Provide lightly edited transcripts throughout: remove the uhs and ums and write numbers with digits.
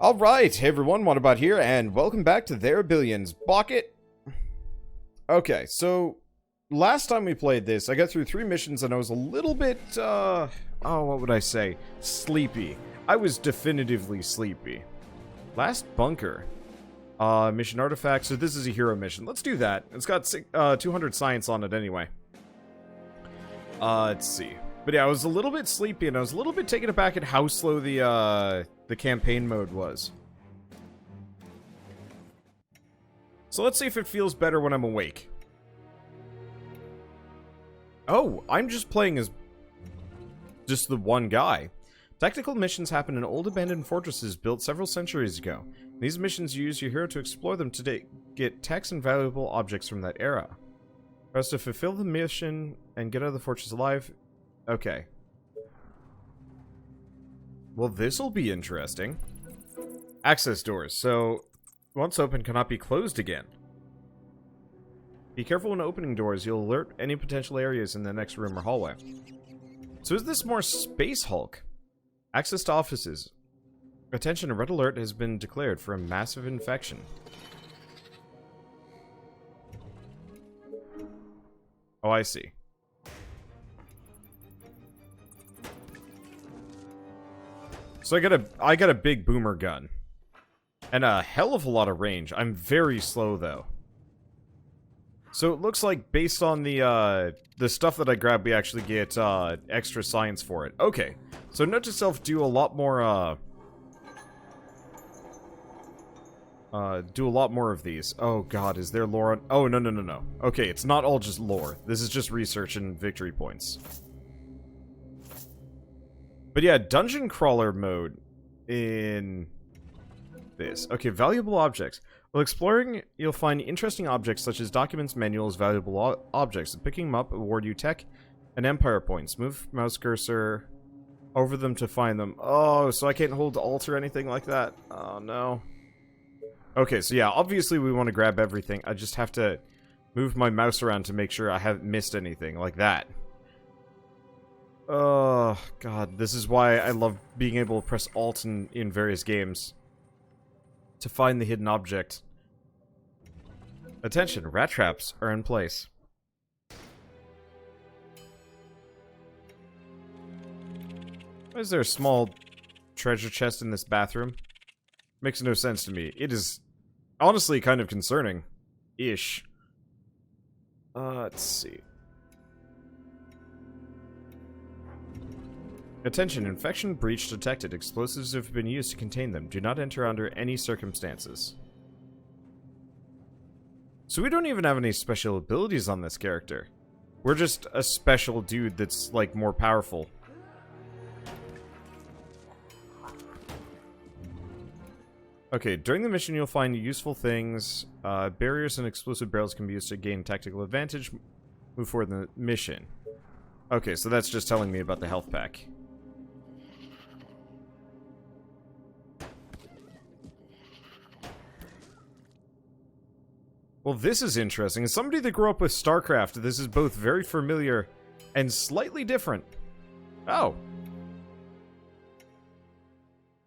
Alright, hey everyone, Wannabot here, and welcome back to Their Billions. Bucket! Okay, so, last time we played this, I got through 3 missions and I was a little bit, what would I say? Sleepy. I was definitively sleepy. Last bunker. Mission artifact, so this is a hero mission. Let's do that. It's got 200 science on it anyway. Let's see. But yeah, I was a little bit sleepy and I was a little bit taken aback at how slow the campaign mode was. So let's see if it feels better when I'm awake. Oh, I'm just playing as just the one guy. Tactical missions happen in old abandoned fortresses built several centuries ago. These missions use your hero to explore them to get techs and valuable objects from that era. For us to fulfill the mission and get out of the fortress alive. Okay. Well, this'll be interesting. Access doors. So, once open, cannot be closed again. Be careful when opening doors. You'll alert any potential areas in the next room or hallway. So is this more Space Hulk? Access to offices. Attention, a red alert has been declared for a massive infection. Oh, I see. So I got a big boomer gun. And a hell of a lot of range. I'm very slow though. So it looks like based on the stuff that I grabbed, we actually get extra science for it. Okay. So note to self, do a lot more of these. Oh god, is there lore on... Oh, no. Okay, it's not all just lore. This is just research and victory points. But yeah, dungeon crawler mode in this. Okay, valuable objects. While exploring, you'll find interesting objects such as documents, manuals, valuable objects. Picking them up award you tech and empire points. Move mouse cursor over them to find them. Oh, so I can't hold Alt or anything like that. Oh, no. Okay, so yeah, obviously we want to grab everything. I just have to move my mouse around to make sure I haven't missed anything like that. Oh, God, this is why I love being able to press Alt in various games. To find the hidden object. Attention, rat traps are in place. Why is there a small treasure chest in this bathroom? Makes no sense to me. It is honestly kind of concerning. Ish. Let's see. Attention, infection breach detected. Explosives have been used to contain them. Do not enter under any circumstances. So we don't even have any special abilities on this character. We're just a special dude that's, like, more powerful. Okay, during the mission you'll find useful things. Barriers and explosive barrels can be used to gain tactical advantage. Move forward in the mission. Okay, so that's just telling me about the health pack. Well, this is interesting. As somebody that grew up with StarCraft, this is both very familiar and slightly different. Oh.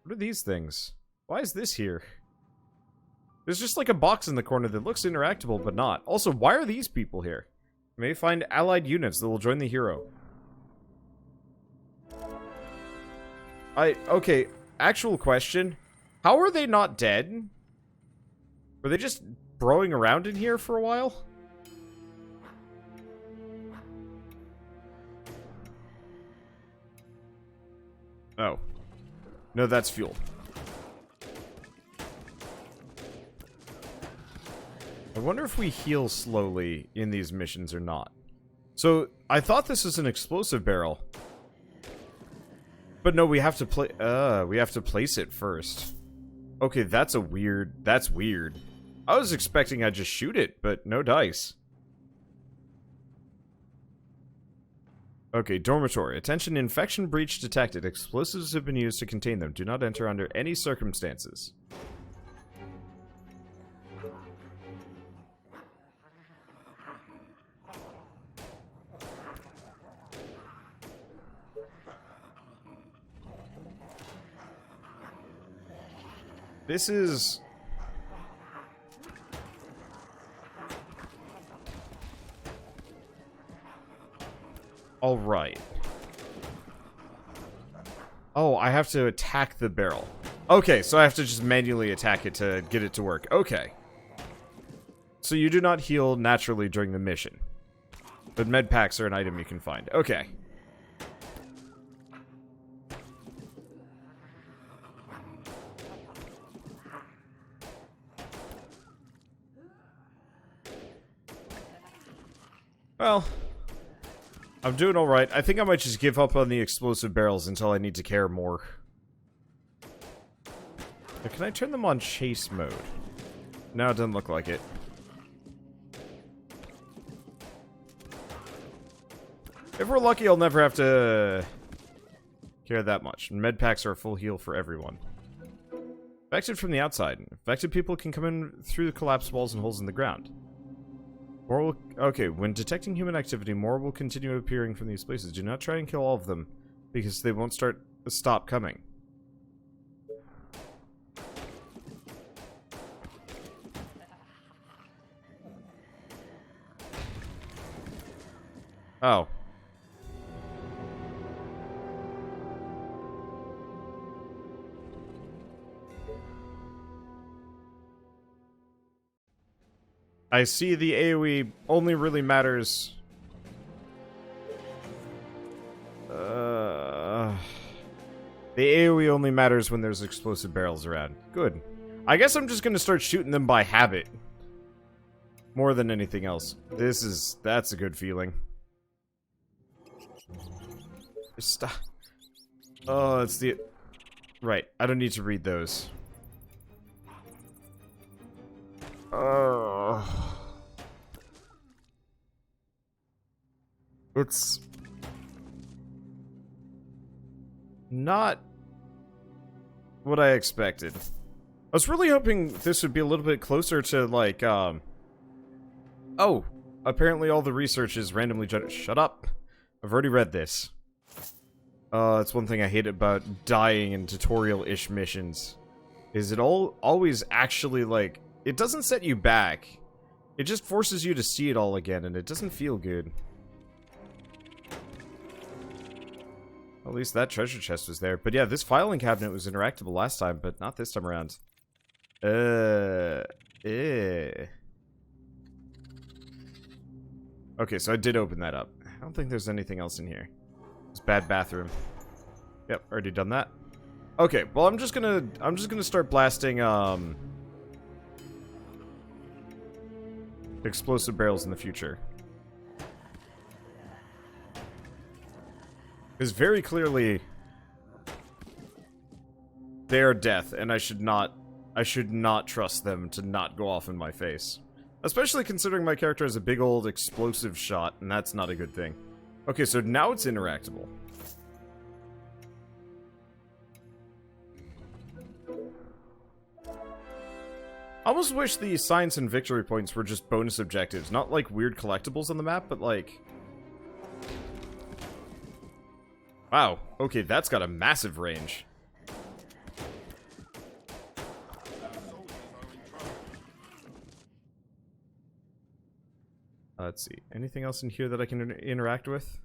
What are these things? Why is this here? There's just like a box in the corner that looks interactable, but not. Also, why are these people here? You may find allied units that will join the hero. Okay, actual question. How are they not dead? Were they just broing around in here for a while? Oh. No, that's fuel. I wonder if we heal slowly in these missions or not. So, I thought this was an explosive barrel. But no, we have to place it first. Okay, that's weird. I was expecting I'd just shoot it, but no dice. Okay, dormitory. Attention, infection breach detected. Explosives have been used to contain them. Do not enter under any circumstances. This is... Alright. Oh, I have to attack the barrel. Okay, so I have to just manually attack it to get it to work. Okay. So you do not heal naturally during the mission. But med packs are an item you can find. Okay. Well, I'm doing alright. I think I might just give up on the explosive barrels until I need to care more. Now, can I turn them on chase mode? No, it doesn't look like it. If we're lucky, I'll never have to care that much. Med packs are a full heal for everyone. Affected from the outside. Affected people can come in through the collapsed walls and holes in the ground. More will, okay, when detecting human activity, more will continue appearing from these places. Do not try and kill all of them, because they won't stop coming. Oh. I see the AoE only really matters... the AoE only matters when there's explosive barrels around. Good. I guess I'm just gonna start shooting them by habit. More than anything else. That's a good feeling. Stop. Oh, it's the... Right, I don't need to read those. It's not what I expected. I was really hoping this would be a little bit closer to, like, oh, apparently all the research is randomly generated. Shut up. I've already read this. That's one thing I hate about dying in tutorial-ish missions. Is it always actually, like... It doesn't set you back. It just forces you to see it all again, and it doesn't feel good. At least that treasure chest was there. But yeah, this filing cabinet was interactable last time, but not this time around. Okay, so I did open that up. I don't think there's anything else in here. It's bad bathroom. Yep, already done that. Okay, well I'm just gonna start blasting explosive barrels in the future. Because very clearly they are death, and I should not trust them to not go off in my face. Especially considering my character has a big old explosive shot, and that's not a good thing. Okay, so now it's interactable. I almost wish the science and victory points were just bonus objectives, not like weird collectibles on the map, but like... Wow, okay, that's got a massive range. Let's see, anything else in here that I can interact with?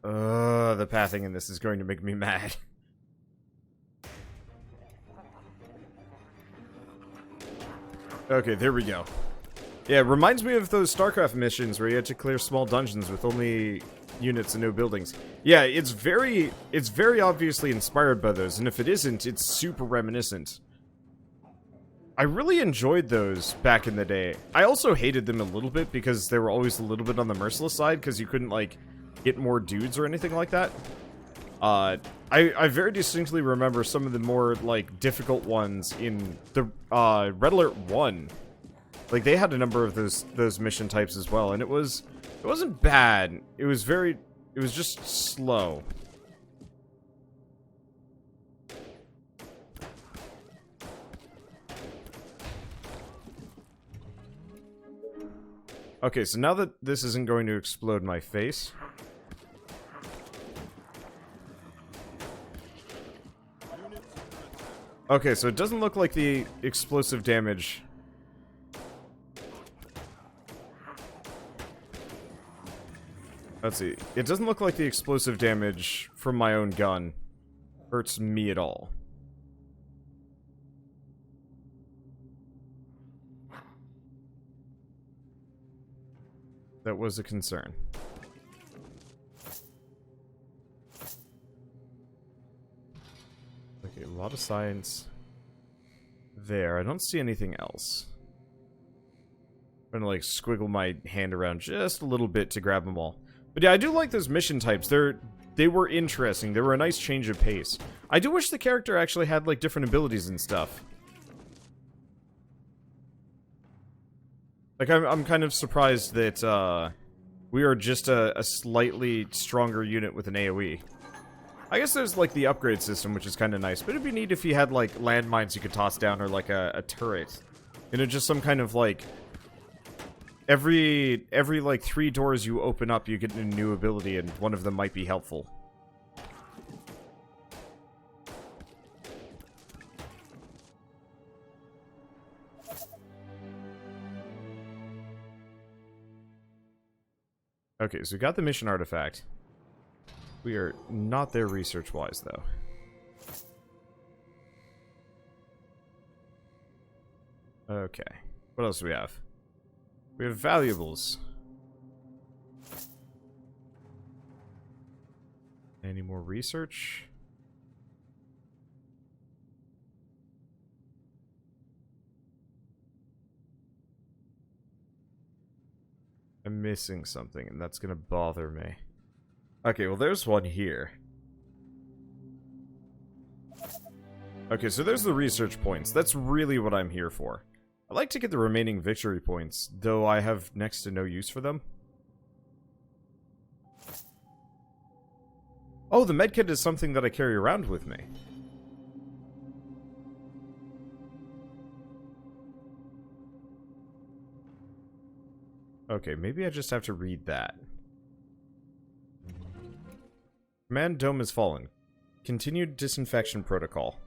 The pathing in this is going to make me mad. Okay, there we go. Yeah, it reminds me of those StarCraft missions where you had to clear small dungeons with only units and no buildings. Yeah, it's very obviously inspired by those, and if it isn't, it's super reminiscent. I really enjoyed those back in the day. I also hated them a little bit because they were always a little bit on the merciless side because you couldn't, like, get more dudes or anything like that. I very distinctly remember some of the more, like, difficult ones in the, Red Alert 1. Like, they had a number of those mission types as well, and it wasn't bad. It was just slow. Okay, so now that this isn't going to explode my face... Okay, so it doesn't look like the explosive damage... Let's see. It doesn't look like the explosive damage from my own gun hurts me at all. That was a concern. Okay, a lot of science there. I don't see anything else. I'm gonna, like, squiggle my hand around just a little bit to grab them all. But yeah, I do like those mission types. They were interesting. They were a nice change of pace. I do wish the character actually had, like, different abilities and stuff. Like, I'm kind of surprised that, we are just a slightly stronger unit with an AoE. I guess there's, like, the upgrade system, which is kind of nice. But it'd be neat if you had, like, landmines you could toss down or, like, a turret. You know, just some kind of, like... Every like 3 doors you open up, you get a new ability, and one of them might be helpful. Okay, so we got the mission artifact. We are not there research-wise, though. Okay. What else do we have? We have valuables. Any more research? I'm missing something, and that's gonna bother me. Okay, well, there's one here. Okay, so there's the research points. That's really what I'm here for. I'd like to get the remaining victory points, though I have next to no use for them. Oh, the medkit is something that I carry around with me. Okay, maybe I just have to read that. Command dome has fallen. Continued disinfection protocol.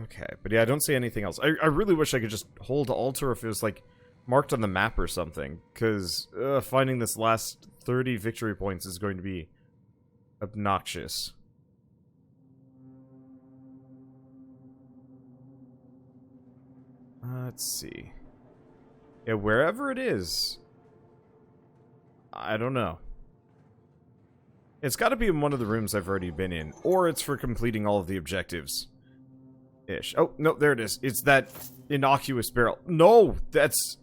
Okay, but yeah, I don't see anything else. I really wish I could just hold Alt, or if it was, like, marked on the map or something. Because finding this last 30 victory points is going to be obnoxious. Let's see. Yeah, wherever it is. I don't know. It's got to be in one of the rooms I've already been in. Or it's for completing all of the objectives. Ish. Oh, no, there it is. It's that innocuous barrel. No, that's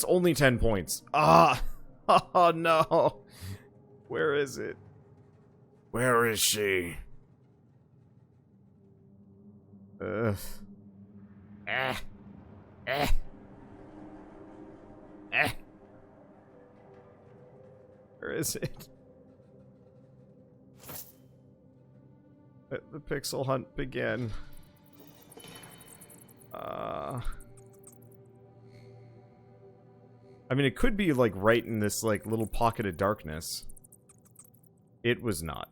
only 10 points. Ah! Oh, no. Where is it? Where is she? Ugh. Where is it? Let the pixel hunt begin. I mean, it could be, like, right in this, like, little pocket of darkness. It was not.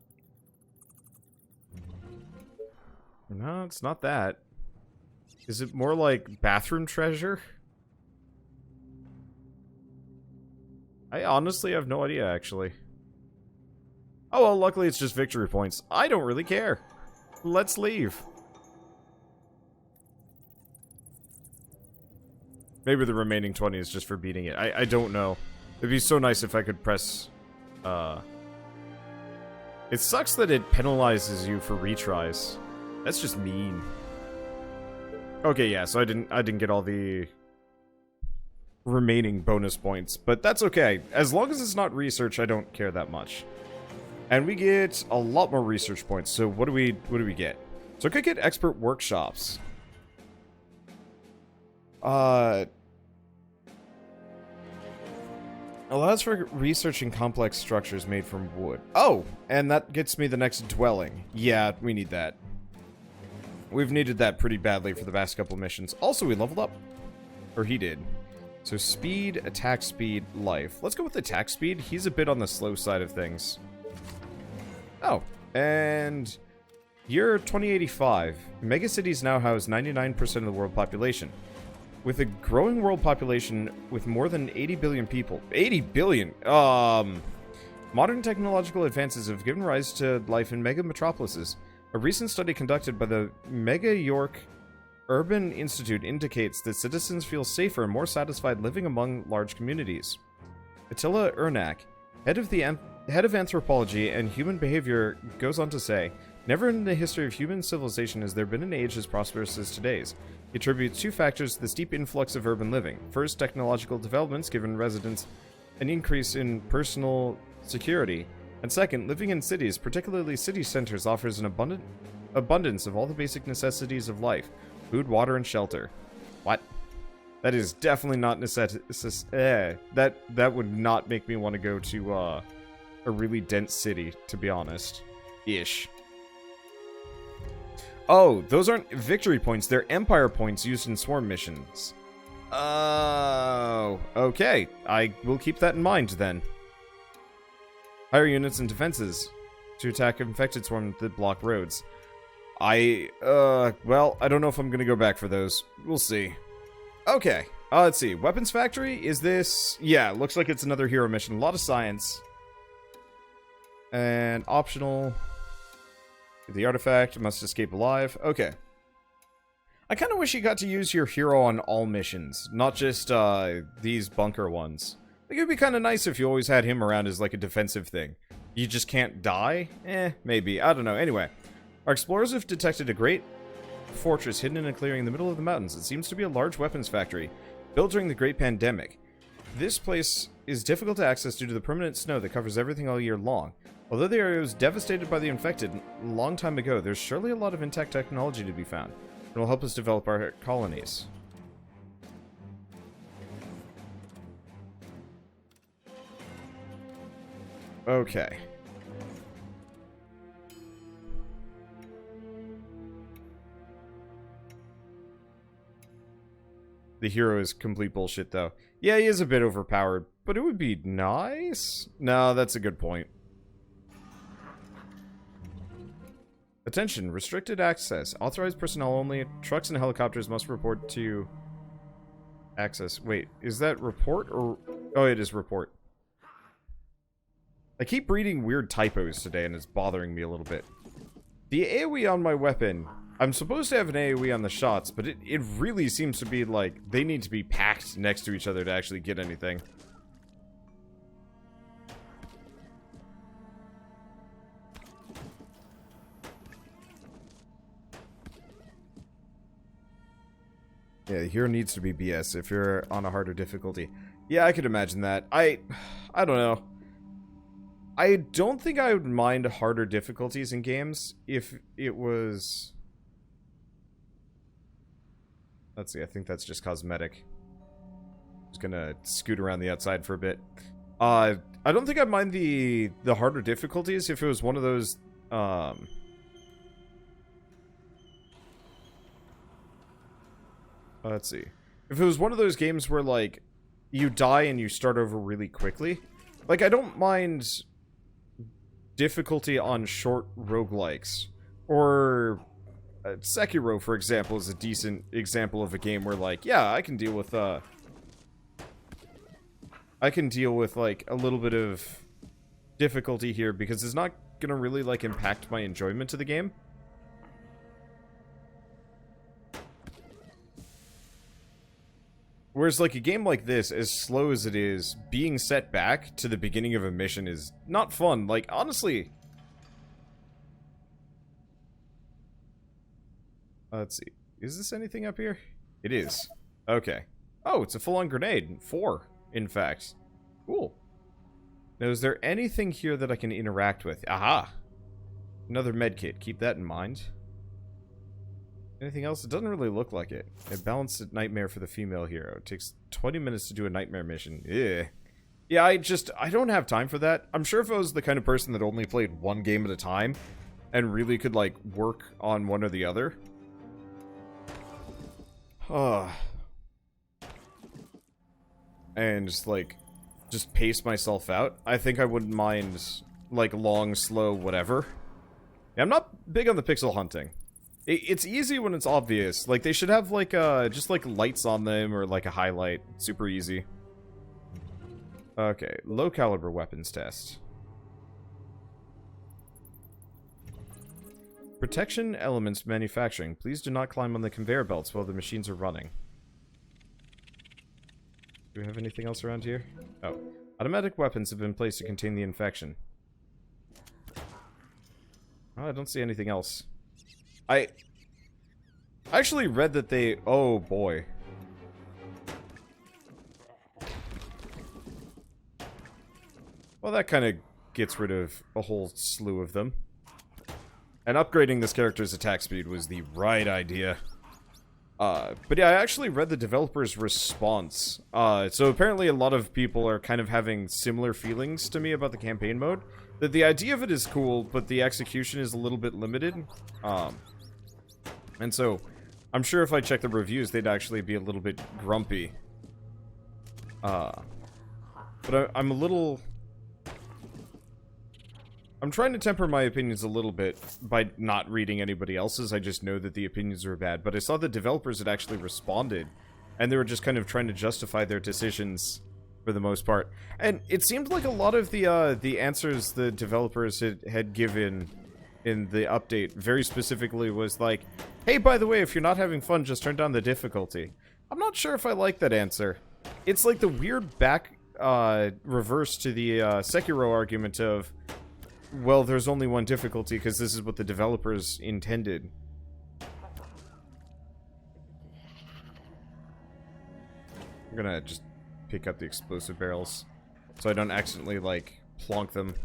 No, it's not that. Is it more like bathroom treasure? I honestly have no idea, actually. Oh, well, luckily it's just victory points. I don't really care. Let's leave. Maybe the remaining 20 is just for beating it. I don't know. It'd be so nice if I could press... It sucks that it penalizes you for retries. That's just mean. Okay, yeah, so I didn't get all the remaining bonus points, but that's okay. As long as it's not research, I don't care that much. And we get a lot more research points. So what do we get? So I could get expert workshops. Allows for researching complex structures made from wood. Oh, and that gets me the next dwelling. Yeah, we need that. We've needed that pretty badly for the past couple missions. Also, we leveled up. Or he did. So speed, attack speed, life. Let's go with attack speed. He's a bit on the slow side of things. Oh, and Year 2085. Megacities now house 99% of the world population. With a growing world population with more than 80 billion people. 80 billion? Modern technological advances have given rise to life in mega metropolises. A recent study conducted by the Mega York Urban Institute indicates that citizens feel safer and more satisfied living among large communities. Attila Ernak, head of anthropology and human behavior, goes on to say, "Never in the history of human civilization has there been an age as prosperous as today's." He attributes two factors to the steep influx of urban living. First, technological developments given residents an increase in personal security. And second, living in cities, particularly city centers, offers an abundance of all the basic necessities of life. Food, water, and shelter. What? That is definitely not that would not make me want to go to a really dense city, to be honest. Ish. Oh, those aren't victory points, they're empire points used in swarm missions. Oh, okay. I will keep that in mind then. Higher units and defenses to attack infected swarms that block roads. Well, I don't know if I'm gonna go back for those. We'll see. Okay, let's see. Weapons factory, is this... Yeah, looks like it's another hero mission. A lot of science. And optional. The artifact, must escape alive. Okay. I kind of wish you got to use your hero on all missions, not just, these bunker ones. Like, it'd be kind of nice if you always had him around as, like, a defensive thing. You just can't die? Maybe. I don't know. Anyway. Our explorers have detected a great fortress hidden in a clearing in the middle of the mountains. It seems to be a large weapons factory, built during the Great Pandemic. This place is difficult to access due to the permanent snow that covers everything all year long. Although the area was devastated by the infected a long time ago, there's surely a lot of intact technology to be found. It will help us develop our colonies. Okay. The hero is complete bullshit, though. Yeah, he is a bit overpowered, but it would be nice? No, that's a good point. Attention, restricted access. Authorized personnel only. Trucks and helicopters must report to access. Wait, is that report or... Oh, it is report. I keep reading weird typos today and it's bothering me a little bit. The AoE on my weapon... I'm supposed to have an AoE on the shots, but it really seems to be like they need to be packed next to each other to actually get anything. Yeah, the hero needs to be BS if you're on a harder difficulty. Yeah, I could imagine that. I don't know. I don't think I would mind harder difficulties in games if it was... Let's see, I think that's just cosmetic. Just gonna scoot around the outside for a bit. I don't think I'd mind the harder difficulties if it was one of those, let's see. If it was one of those games where, like, you die and you start over really quickly. Like, I don't mind difficulty on short roguelikes. Or... Sekiro, for example, is a decent example of a game where, like, yeah, I can deal with, like, a little bit of difficulty here because it's not gonna really, like, impact my enjoyment of the game. Whereas, like, a game like this, as slow as it is, being set back to the beginning of a mission is not fun. Like, honestly... Let's see. Is this anything up here? It is. Okay. Oh, it's a full-on grenade. 4, in fact. Cool. Now, is there anything here that I can interact with? Aha! Another medkit. Keep that in mind. Anything else? It doesn't really look like it. A balanced nightmare for the female hero. It takes 20 minutes to do a nightmare mission. Ugh. Yeah, I don't have time for that. I'm sure if I was the kind of person that only played one game at a time and really could, like, work on one or the other... and just, like, just pace myself out. I think I wouldn't mind, like, long, slow, whatever. Yeah, I'm not big on the pixel hunting. It's easy when it's obvious. Like, they should have, like, just, like, lights on them or, like, a highlight. Super easy. Okay, low caliber weapons test. Protection elements manufacturing. Please do not climb on the conveyor belts while the machines are running. Do we have anything else around here? Oh. Automatic weapons have been placed to contain the infection. Oh, I don't see anything else. I actually read that they... Oh, boy. Well, that kind of gets rid of a whole slew of them. And upgrading this character's attack speed was the right idea. But yeah, I actually read the developer's response. So apparently a lot of people are kind of having similar feelings to me about the campaign mode. That the idea of it is cool, but the execution is a little bit limited. And so, I'm sure if I check the reviews, they'd actually be a little bit grumpy. But I'm a little... I'm trying to temper my opinions a little bit by not reading anybody else's. I just know that the opinions are bad. But I saw the developers had actually responded. And they were just kind of trying to justify their decisions for the most part. And it seemed like a lot of the answers the developers had given in the update very specifically was like, hey, by the way, if you're not having fun, just turn down the difficulty. I'm not sure if I like that answer. It's like the weird back reverse to the Sekiro argument of, well, there's only one difficulty because this is what the developers intended. I'm gonna just pick up the explosive barrels so I don't accidentally, like, plonk them.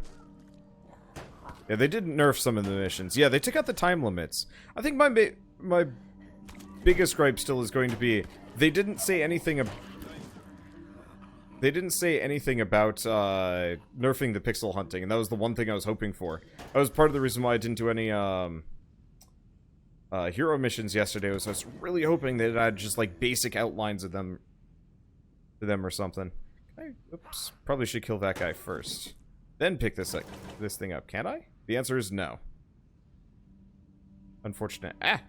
Yeah, they did nerf some of the missions. Yeah, they took out the time limits. I think my biggest gripe still is going to be they didn't say anything about nerfing the pixel hunting, and that was the one thing I was hoping for. That was part of the reason why I didn't do any hero missions yesterday. Was I was really hoping that I'd just like basic outlines of them to them or something. Oops, probably should kill that guy first, then pick this thing up. Can I? The answer is no. Unfortunate. Ah.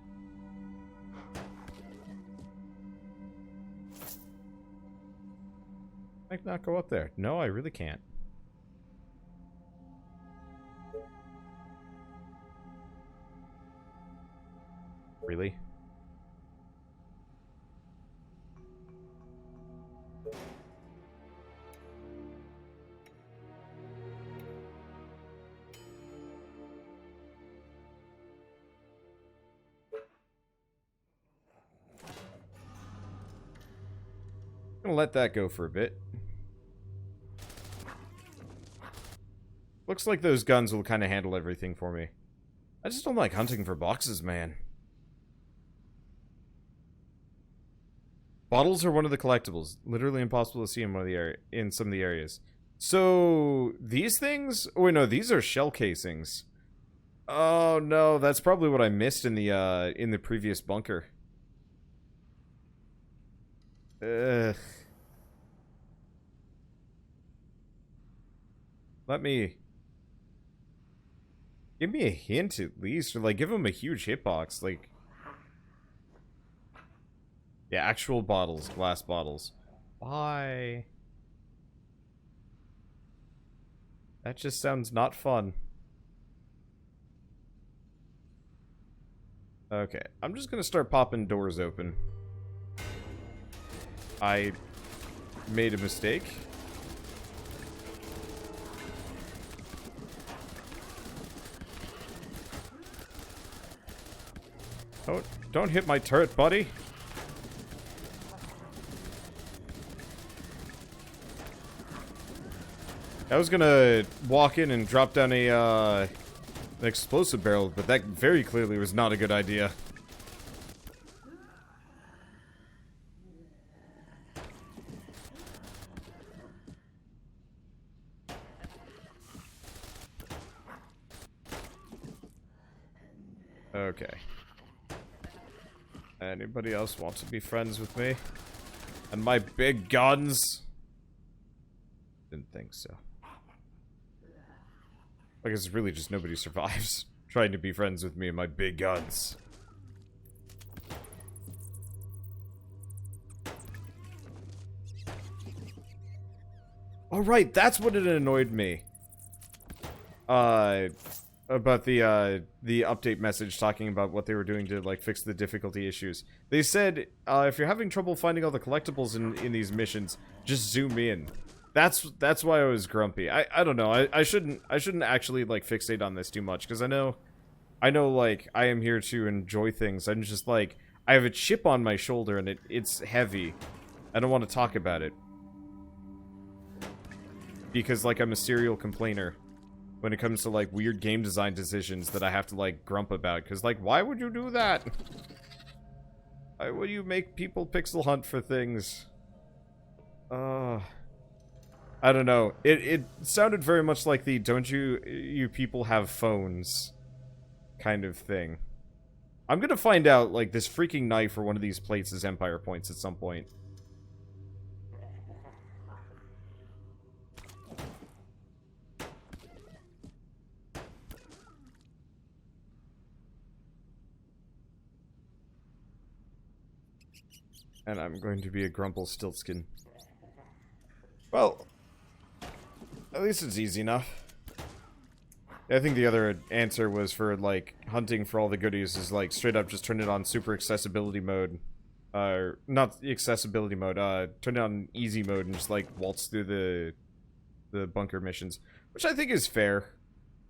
I can not go up there. No, I really can't. Really? I'm gonna let that go for a bit. Looks like those guns will kind of handle everything for me. I just don't like hunting for boxes, man. Bottles are one of the collectibles. Literally impossible to see in some of the areas. So, these things? Oh, wait, no, these are shell casings. Oh, no, that's probably what I missed in the previous bunker. Ugh. Let me... Give me a hint at least, or like give him a huge hitbox, like... Yeah, actual bottles, glass bottles. Why? That just sounds not fun. Okay, I'm just gonna start popping doors open. I made a mistake. Don't hit my turret, buddy. I was gonna walk in and drop down an explosive barrel, but that very clearly was not a good idea. Okay. Anybody else want to be friends with me? And my big guns? Didn't think so. I guess really just nobody survives. trying to be friends with me and my big guns. Oh, right, that's what it annoyed me. About the update message talking about what they were doing to, like, fix the difficulty issues. They said, if you're having trouble finding all the collectibles in these missions, just zoom in. That's why I was grumpy. I don't know. I shouldn't actually, like, fixate on this too much, because I know, like, I am here to enjoy things. I'm just, like, I have a chip on my shoulder, and it's heavy. I don't want to talk about it. Because, like, I'm a serial complainer when it comes to, like, weird game design decisions that I have to, like, grump about. Because, like, why would you do that? Why would you make people pixel hunt for things? I don't know. It sounded very much like the don't you people have phones kind of thing. I'm gonna find out, like, this freaking knife or one of these plates is Empire points at some point. And I'm going to be a Grumple-Stiltskin. Well, at least it's easy enough. I think the other answer was for, like, hunting for all the goodies is, like, straight up just turn it on super accessibility mode. Not accessibility mode, turn it on easy mode and just, like, waltz through the bunker missions. Which I think is fair.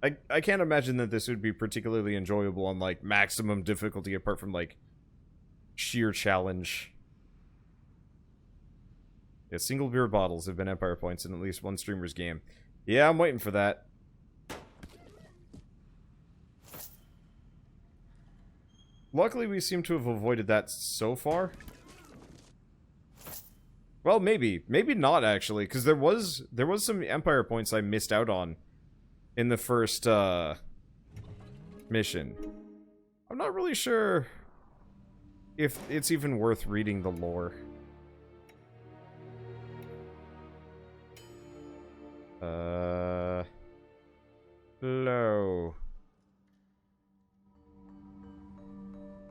I can't imagine that this would be particularly enjoyable on, like, maximum difficulty apart from, like, sheer challenge. Yeah, single beer bottles have been Empire points in at least one streamer's game. Yeah, I'm waiting for that. Luckily, we seem to have avoided that so far. Well, maybe. Maybe not, actually, because there was some Empire points I missed out on in the first, mission. I'm not really sure if it's even worth reading the lore. Hello.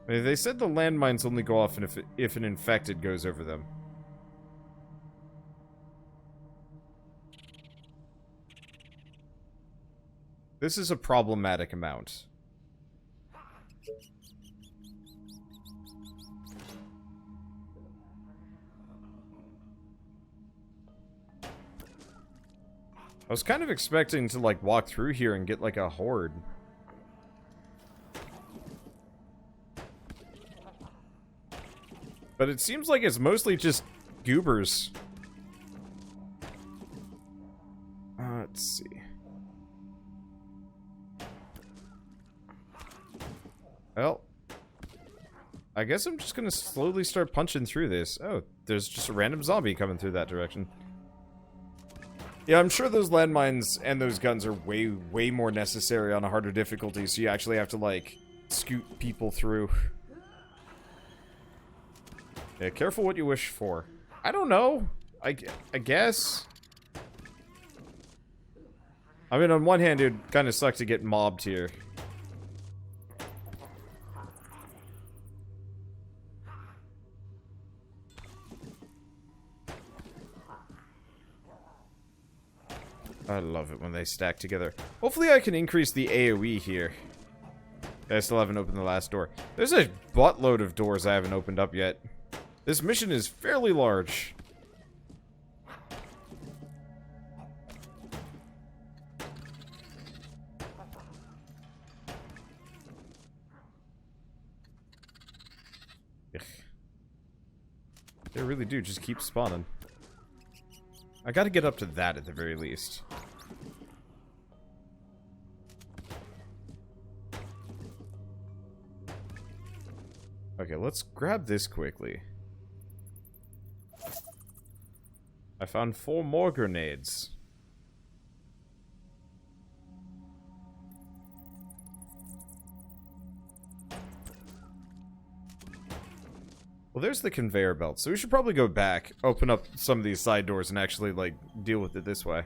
They said the landmines only go off if an infected goes over them. This is a problematic amount. I was kind of expecting to, like, walk through here and get, like, a horde. But it seems like it's mostly just goobers. Let's see. Well, I guess I'm just gonna slowly start punching through this. Oh, there's just a random zombie coming through that direction. Yeah, I'm sure those landmines and those guns are way more necessary on a harder difficulty, so you actually have to, like, scoot people through. Yeah, careful what you wish for. I don't know. I guess. I mean, on one hand, it would kind of suck to get mobbed here. I love it when they stack together. Hopefully I can increase the AoE here. I still haven't opened the last door. There's a buttload of doors I haven't opened up yet. This mission is fairly large. Ugh. They really do just keep spawning. I gotta get up to that at the very least. Okay, let's grab this quickly. I found 4 more grenades. Well, there's the conveyor belt, so we should probably go back, open up some of these side doors, and actually, like, deal with it this way.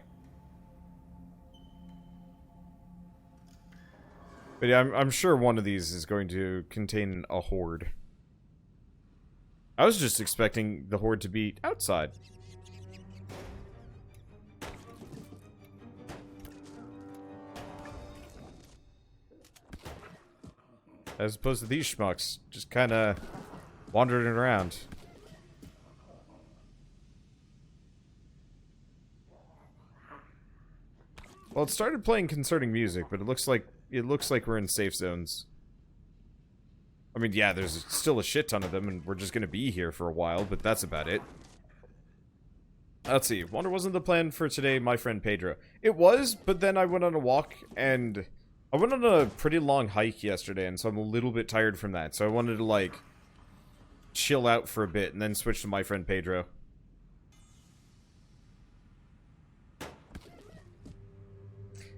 But yeah, I'm sure one of these is going to contain a horde. I was just expecting the horde to be outside. As opposed to these schmucks, just kind of wandering around. Well, it started playing concerning music, but it looks like we're in safe zones. I mean, yeah, there's still a shit ton of them, and we're just gonna be here for a while, but that's about it. Let's see. Wonder wasn't the plan for today, my friend Pedro. It was, but then I went on a walk, and I went on a pretty long hike yesterday, and so I'm a little bit tired from that. So I wanted to, like, chill out for a bit, and then switch to my friend Pedro.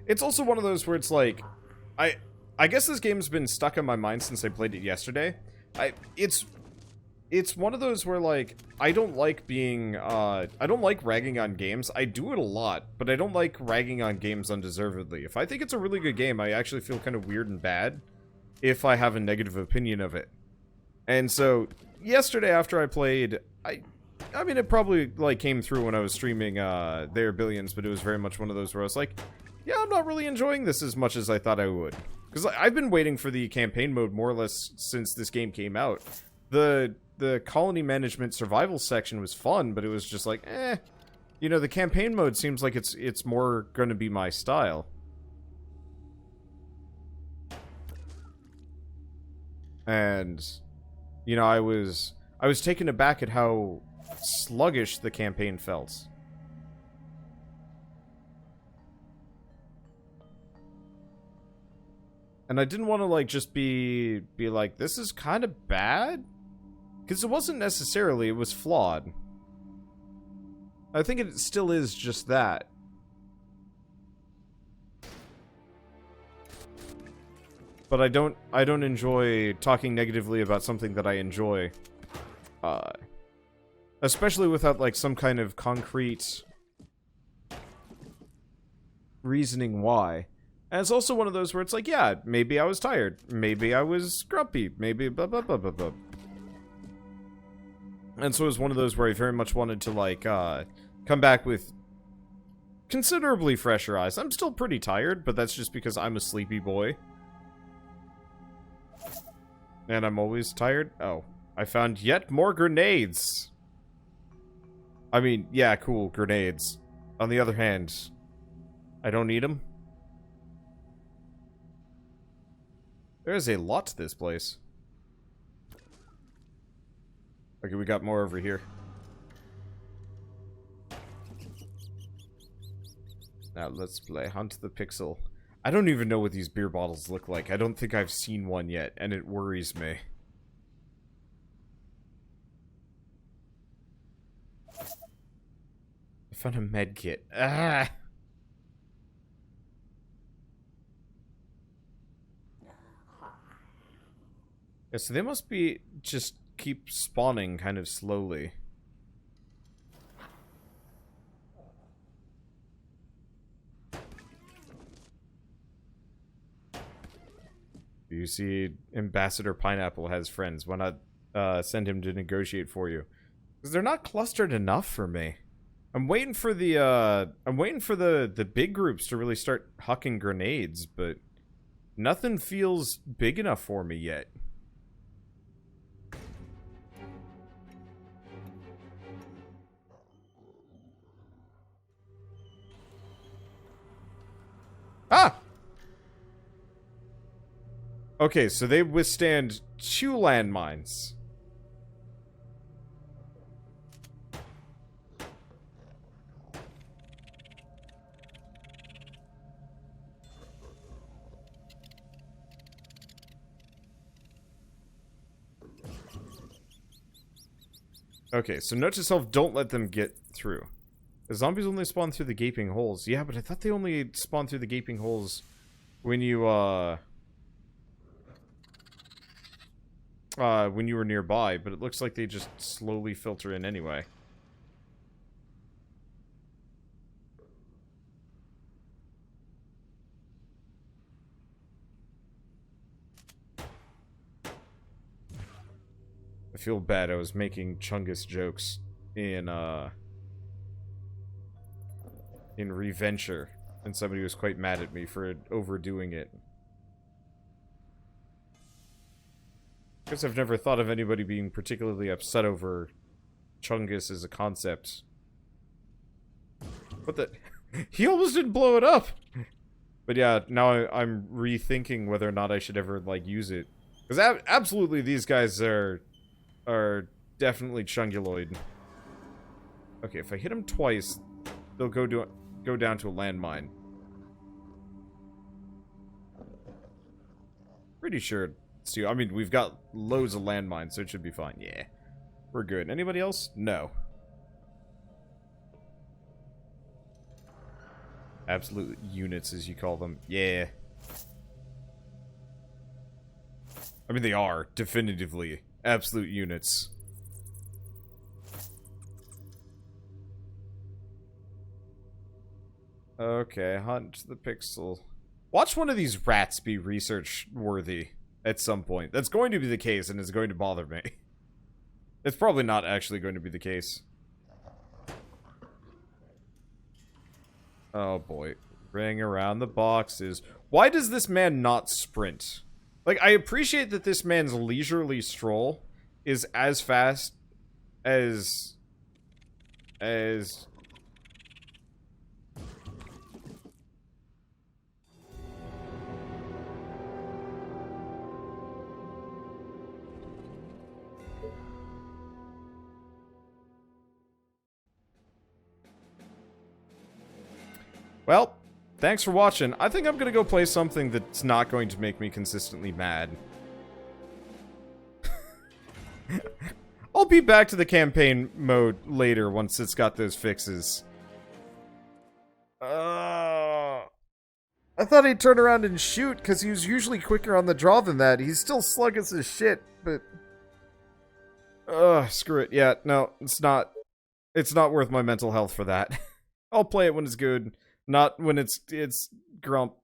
It's also one of those where it's like, I guess this game's been stuck in my mind since I played it yesterday. It's one of those where, like, I don't like being, I don't like ragging on games. I do it a lot, but I don't like ragging on games undeservedly. If I think it's a really good game, I actually feel kind of weird and bad if I have a negative opinion of it. And so, yesterday after I played, I mean, it probably, like, came through when I was streaming, There Billions, but it was very much one of those where I was like, yeah, I'm not really enjoying this as much as I thought I would. Because I've been waiting for the campaign mode more or less since this game came out. The colony management survival section was fun, but it was just like, eh. You know, the campaign mode seems like it's more going to be my style. And, you know, I was taken aback at how sluggish the campaign felt. And I didn't want to, like, just be like, this is kind of bad? Because it wasn't necessarily, it was flawed. I think it still is just that. But I don't enjoy talking negatively about something that I enjoy. Especially without, like, some kind of concrete reasoning why. And it's also one of those where it's like, yeah, maybe I was tired. Maybe I was grumpy. Maybe blah, blah, blah, blah, blah. And so it was one of those where I very much wanted to, like, come back with considerably fresher eyes. I'm still pretty tired, but that's just because I'm a sleepy boy. And I'm always tired. Oh, I found yet more grenades. I mean, yeah, cool, grenades. On the other hand, I don't need them. There is a lot to this place. Okay, we got more over here. Now let's play Hunt the Pixel. I don't even know what these beer bottles look like. I don't think I've seen one yet, and it worries me. I found a med kit. Ah! Yeah, so they must be just keep spawning kind of slowly. You see Ambassador Pineapple has friends. Why not send him to negotiate for you? Because they're not clustered enough for me. I'm waiting for the big groups to really start hucking grenades, but nothing feels big enough for me yet. Ah! Okay, so they withstand 2 landmines. Okay, so note to self, don't let them get through. The zombies only spawn through the gaping holes. Yeah, but I thought they only spawn through the gaping holes when you were nearby, but it looks like they just slowly filter in anyway. I feel bad. I was making Chungus jokes in Reventure, and somebody was quite mad at me for overdoing it. Guess I've never thought of anybody being particularly upset over Chungus as a concept. What the? He almost didn't blow it up! But yeah, now I'm rethinking whether or not I should ever, like, use it. Because absolutely these guys are definitely chunguloid. Okay, if I hit them twice, they'll go down to a landmine. Pretty sure it's two. I mean, we've got loads of landmines, so it should be fine. Yeah, we're good. Anybody else? No. Absolute units, as you call them. Yeah. I mean, they are, definitively, absolute units. Okay, hunt the pixel. Watch one of these rats be research-worthy at some point. That's going to be the case, and it's going to bother me. It's probably not actually going to be the case. Oh boy. Ring around the boxes. Why does this man not sprint? Like, I appreciate that this man's leisurely stroll is as fast as... Well, thanks for watching. I think I'm gonna go play something that's not going to make me consistently mad. I'll be back to the campaign mode later once it's got those fixes. I thought he'd turn around and shoot, because he was usually quicker on the draw than that. He's still sluggish as shit, but... screw it. Yeah, no, it's not worth my mental health for that. I'll play it when it's good. Not when it's grump.